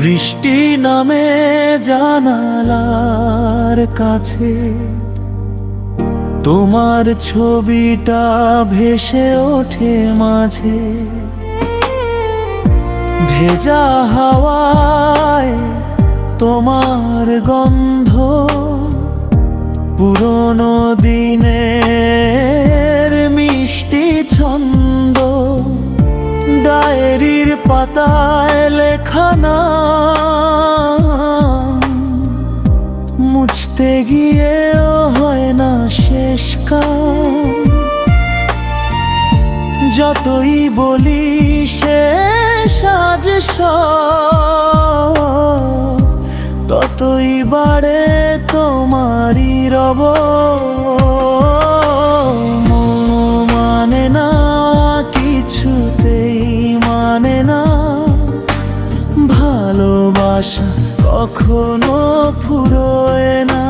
বৃষ্টি নামে জানালার কাছে তোমার ছবিটা ভেসে ওঠে মাঝে, ভেজা হাওয়ায় তোমার গন্ধ, পুরনো দিনের মিষ্টি ছন্দ, ডায়েরির পাতায় লেখা নাম, মুছতে গিয়েও হয় না শেষ কাম। যতই বলি শেষ আজ সব, ততই বাড়ে তোমারই রব। মানে না কিছুতেই, মানে না ভালোবাসা কখনো ফুরোয় না।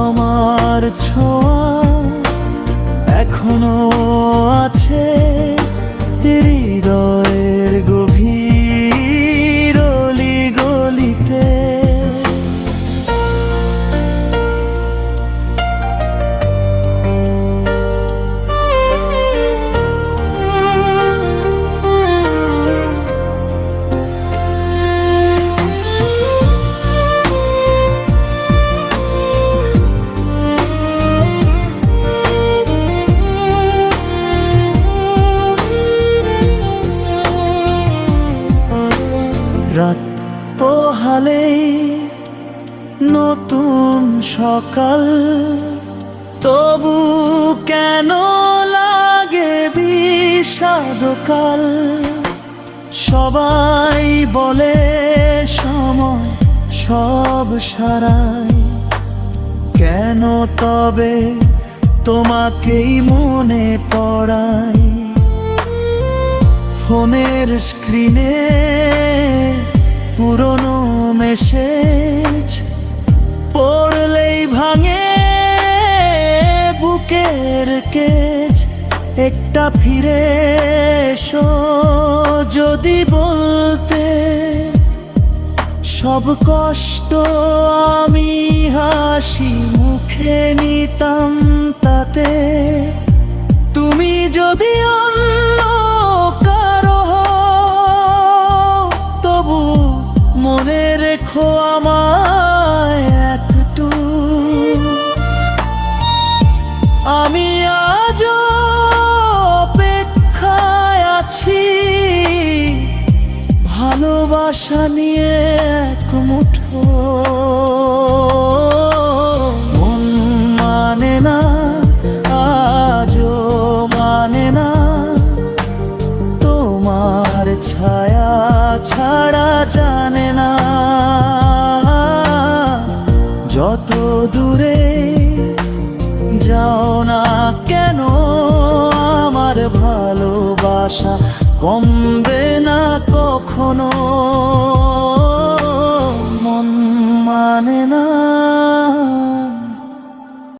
আমার ছোঁয়া এখনো আছে হৃদয়ের গভীর অলি গলিতে। রাত পোহালেই নতুন সকাল, তবু কেন লাগে বিষাদকাল। সবাই বলে সময় সব সারায়, কেন তবে তোমাকেই মনে পড়ায়। ফোনের স্ক্রিনে পুরনো মেসেজ পড়লেই ভাঙে বুকের কেজ। একটা ফিরে এসো যদি বলতে, সব কষ্ট আমি হাসি মুখে নিতাম তাতে। তুমি যদি অন্য কারো হও, তবু মনে রেখো আমায় একটু। আমি আজও অপেক্ষায় আছি, ভালোবাসা নিয়ে এক মুঠো। মন মানে না আজও, মানে না তোমার ছায়া ছাড়া, জানে না যত দূরে যাও না কেন আমার ভালোবাসা কমবে না কখনো। মন মানে না।